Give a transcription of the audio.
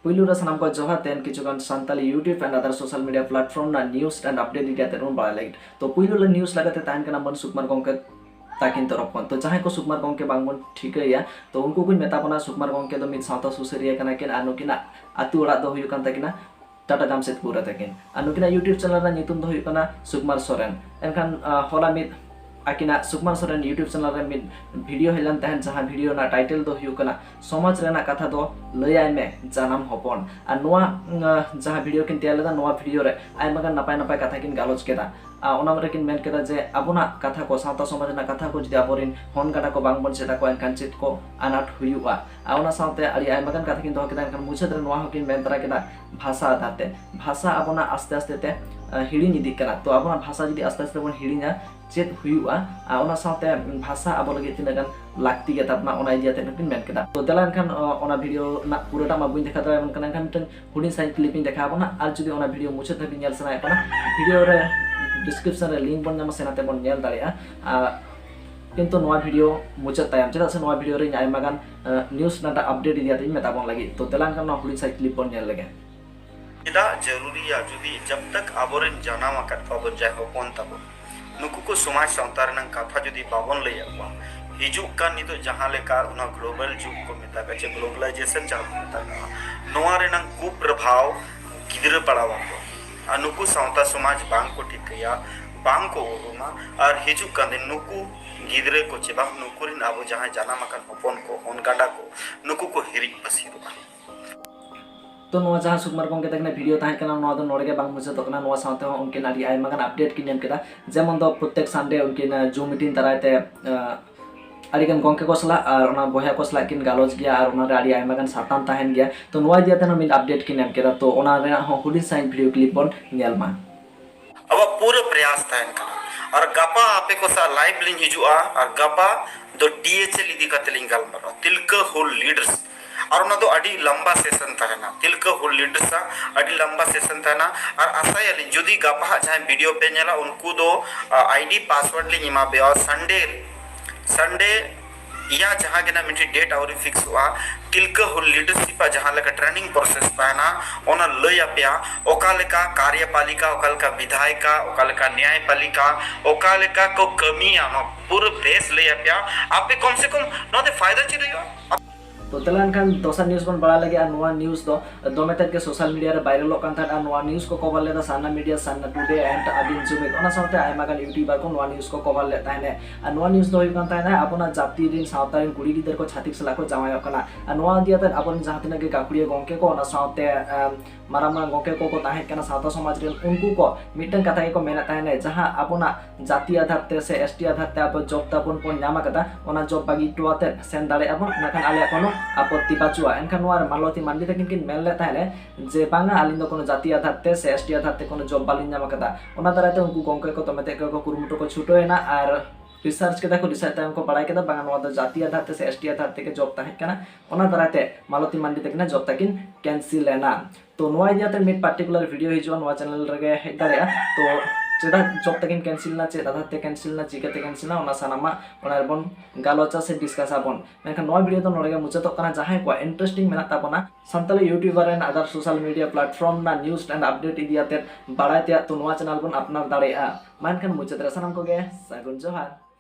पुइलु रे सनाम को जोहार तेन किचुगान Santali YouTube and other social media platform ना न्यूज़ एंड अपडेट दिया तेन बड़ा लाइट तो पुइलु ले न्यूज़ लगाते तान के नाम सुकुमार गंके ताकिन तरफ तो जहां को सुकुमार गंके बांगबन ठिकैया तो उनको कुछ मेता बना सुकुमार गंके दो मिद सावता सुसरिया कना किन आ नुकिना आतु ओड़ा दो हुयु कान ताकिना टाटा जामशेदपुर तकिन आ नुकिना यूट्यूब चैनल रा नितुम दो हुयु काना सुकुमार सोरेन एनखान होला मिद आकिना सुकुमार सोरेन यूट्यूब चैनल रे मिद वीडियो हेलन तहन जहां वीडियो ना टाइटल दो हुयु काना समाज रेना कथा दो लयाय मे जानम हपन आ नोआ जहां वीडियो किन तेल दा नोआ वीडियो रे आयमा नपाय नपाय कथा किन गालोज केदा ओना रे किन मेन केदा जे आबोना कथा को सावता समाज ना कथा को जदि आबोरिन हन गाडा को बांगबन सेटा को एनखान चित को अनाट हुयुआ आ ओना सावते आली आयमा कथा किन दो केदा एनखान मुछत रे नोआ हकिन मेन तरा केदा भाषा आधाते भाषा आबोना आस्ते आस्ते ते हिड़िन इदी कना तो आबोना भाषा जदि आस्ते आस्ते बन हिड़िना चेत हुयुआ आ ओना सावते भाषा आबो लगे तिना गान लागती गे तापना ओना इदिया ते किन मेन केदा तो तेला एनखान ओना वीडियो ना पुरोटा मा बुइन देखा दरा एनखान एनखान मिटन हुडिन साइड क्लिपिंग देखा आबोना आर जदि ओना वीडियो मुछत धाबि नेल सना एकोना वीडियो रे डिस्क्रिप्शन रे लिंक बन नामा सेनाते बन नेल दाड़िया किंतु नोआ वीडियो मुचाद तायम चेदा से नोआ वीडियो रे आयमा गान न्यूज़ नाटा अपडेट इदिया ते मेता बन लागि तो तेला एनखान हुडिन साइड क्लिप बन नेल लगे चेदा जरूरी या जुदी जब तक आबोरेन जानाम आकात बाबन जाय होपन ताबो नुकु को समाज सावता रनang कथा जुदी बाबन लैया को हिजुक कान नितो जहां लेका उना ग्लोबल जुग को मेता का ग्लोबलाइजेशन जहां मेता का नोआ रेनang कुप्रभाव गिदरे पड़ावा को अनुकु सावता समाज बांग को ठिकया बांग को उरुमा और हिजुक कान नुकु गिदरे को चेबा नुकु रिन आबो जहां जानाम आकान होपन को होन गाडा को नुकु को हिरिक पसिरुआ तो नोआ जहां सुकुमार गंके तकने वीडियो ताहे कना नोआ दो नोड़े बांग मुझे तकना नोआ सावते हो उनके नारी आयमा गान अपडेट किन नेम केदा जेमन दो प्रत्येक संडे उनके जूम मीटिंग तराते आरिगन गंके को सला और ओना बया को सला किन गालोज गया और ओना आरी आयमा गान सातान ताहेन गया तो नोआ दिया तेनो मिल अपडेट किन नेम केदा तो ओना रे हो हुडिन साइन वीडियो क्लिप बन नेलमा अब पूरा प्रयास ताहेन कना और गपा आपे को सा लाइव लिंक हिजुआ और गपा दो डीएचएल इदी कतलिंग गलमरो तिलक होल लीडर्स और ना दो अड़ी लंबा सेशन ताना तिलक होल लीडर्स सा अड़ी लंबा सेशन ताना और आशा याली जुदी गपा जहां वीडियो पे नेला उनको दो आईडी पासवर्ड लिंक इमा बे और संडे या जहां के ना मिटी डेट और फिक्स हुआ तिलक होल लीडरशिप जहां लका ट्रेनिंग प्रोसेस पाना ओना लया पिया ओकालेका कार्यपालिका ओकालेका विधायिका ओकालेका न्यायपालिका ओकालेका को कमी आनो पूरा बेस लया पिया आपे कम से कम नोते फायदा चिरियो तो तेलान खान दोसा न्यूज़ बन बड़ा लगे नोआ न्यूज़ दो दोमे तक के सोशल मीडिया रे वायरल कान था नोआ न्यूज़ को कवर लेदा साना मीडिया साना टुडे एंड अदिन जुमिक ओना साथे आयमा गान यूट्यूबर को नोआ न्यूज़ को कवर लेता है नोआ न्यूज़ दो हुई कान था अपना जाति रिन सावता रिन कुड़ी गिदर को छातिक सला को जामाय कना नोआ दिया त अपन जहां तने के गाकुड़िया गंके को ओना साथे मारामा गंके को ताहे कना सावता समाज रिन उनको को मिटन कथा को मेना ताहे जहां अपना जाति आधार ते से एसटी आधार ते अब जॉब तापन को न्यामा कदा ओना जॉब बागी टुआते सेन दाले अपन नाखान आले कोनो आपत्ति बाचुआ एनखान नोआ मालवती मांडी तकिन किन मेल ले ताहे जे बांगा आलिन दो कोनो जाति आधार ते से एसटी आधार ते कोनो जॉब बालिन न्यामा कदा ओना दाराते उनको गंके को तमेते को कुरुमुटो को छुटोएना और रिसर्च केदा को रिसर्च टाइम को पढ़ाई केदा बांगा नोआ दो जाति आधार ते से एसटी आधार ते के जॉब ताहे कना ओना दाराते मालवती मांडी तकिन जॉब तकिन कैंसिल लेना तो नोआ इदियाते मिड पर्टिकुलर वीडियो हिजुआ नोआ चैनल रगे हेज दारेया तो चेदा जॉब तकिन कैंसिल ना चेदा आधार ते कैंसिल ना चिकाते कैंसिल ना ओना सानामा ओना बन गालोचा से डिस्कस आबन मेनखान नोआ वीडियो तो नोड़े मुचातो कना जहां को इंटरेस्टिंग मेना ताबना Santali YouTuber and other social media platform ना न्यूज़ एंड अपडेट इदियाते बाड़ायते तो नोआ चैनल बन अपनार दाड़ेया मेनखान मुचात रे सानाम को गे सागुन जोहार।